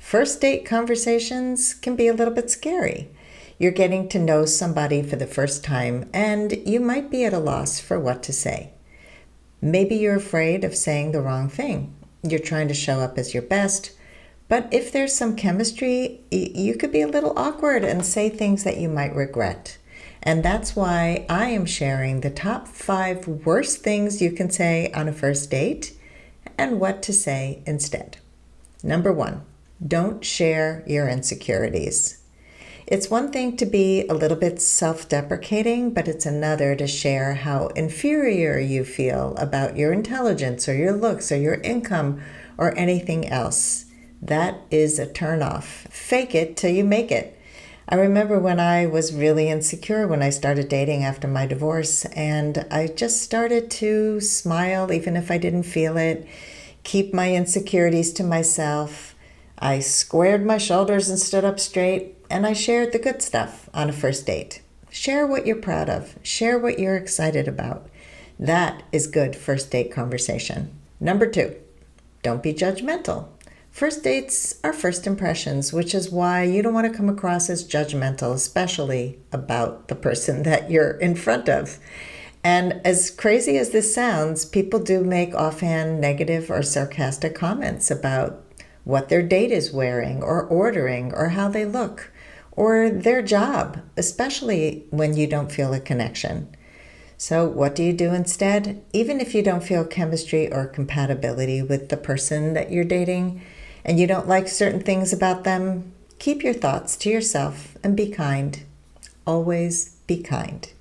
First date conversations can be a little bit scary. You're getting to know somebody for the first time, and you might be at a loss for what to say. Maybe you're afraid of saying the wrong thing. You're trying to show up as your best, but if there's some chemistry, you could be a little awkward and say things that you might regret. And that's why I am sharing the top 5 worst things you can say on a first date and what to say instead. Number 1, don't share your insecurities. It's one thing to be a little bit self-deprecating, but it's another to share how inferior you feel about your intelligence or your looks or your income or anything else. That is a turnoff. Fake it till you make it. I remember when I was really insecure when I started dating after my divorce, and I just started to smile even if I didn't feel it, keep my insecurities to myself. I squared my shoulders and stood up straight, and I shared the good stuff on a first date. Share what you're proud of. Share what you're excited about. That is good first date conversation. Number 2, don't be judgmental. First dates are first impressions, which is why you don't want to come across as judgmental, especially about the person that you're in front of. And as crazy as this sounds, people do make offhand negative or sarcastic comments about what their date is wearing or ordering or how they look or their job, especially when you don't feel a connection. So what do you do instead? Even if you don't feel chemistry or compatibility with the person that you're dating and you don't like certain things about them, keep your thoughts to yourself and be kind. Always be kind.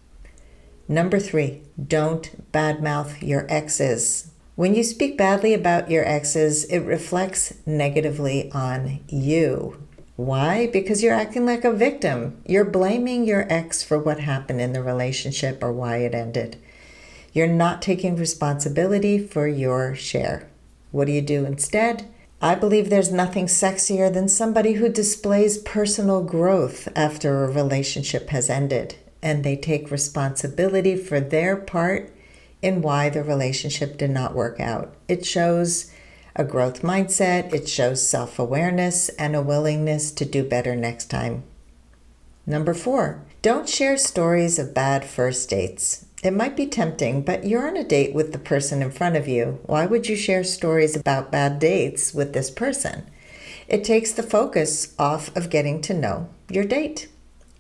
Number 3, don't badmouth your exes. When you speak badly about your exes, it reflects negatively on you. Why? Because you're acting like a victim. You're blaming your ex for what happened in the relationship or why it ended. You're not taking responsibility for your share. What do you do instead? I believe there's nothing sexier than somebody who displays personal growth after a relationship has ended, and they take responsibility for their part in why the relationship did not work out. It shows a growth mindset, it shows self-awareness and a willingness to do better next time. Number 4, don't share stories of bad first dates. It might be tempting, but you're on a date with the person in front of you. Why would you share stories about bad dates with this person? It takes the focus off of getting to know your date.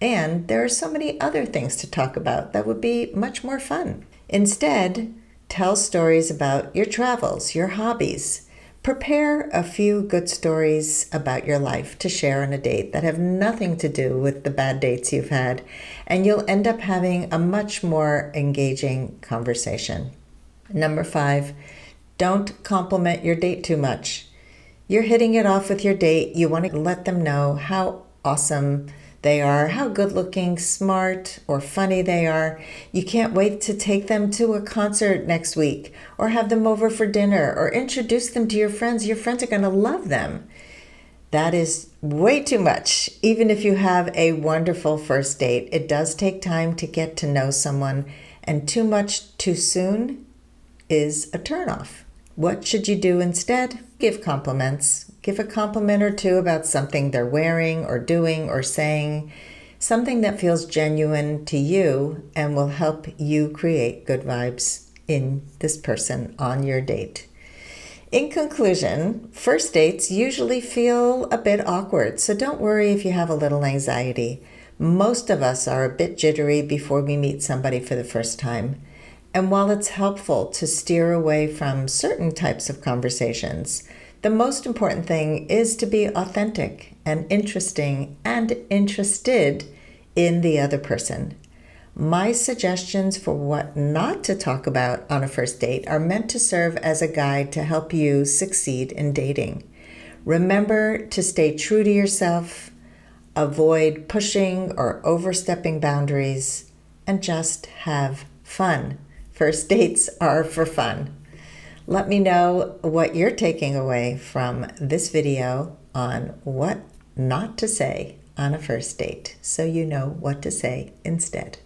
And there are so many other things to talk about that would be much more fun. Instead, tell stories about your travels, your hobbies. Prepare a few good stories about your life to share on a date that have nothing to do with the bad dates you've had, and you'll end up having a much more engaging conversation. Number 5, don't compliment your date too much. You're hitting it off with your date. You want to let them know how awesome they are, how good looking, smart, or funny they are. You can't wait to take them to a concert next week or have them over for dinner or introduce them to your friends. Your friends are going to love them. That is way too much. Even if you have a wonderful first date, it does take time to get to know someone, and too much too soon is a turnoff. What should you do instead? Give compliments. Give a compliment or two about something they're wearing or doing or saying, something that feels genuine to you and will help you create good vibes in this person on your date. In conclusion, first dates usually feel a bit awkward, so don't worry if you have a little anxiety. Most of us are a bit jittery before we meet somebody for the first time. And while it's helpful to steer away from certain types of conversations, the most important thing is to be authentic and interesting and interested in the other person. My suggestions for what not to talk about on a first date are meant to serve as a guide to help you succeed in dating. Remember to stay true to yourself, avoid pushing or overstepping boundaries, and just have fun. First dates are for fun. Let me know what you're taking away from this video on what not to say on a first date, so you know what to say instead.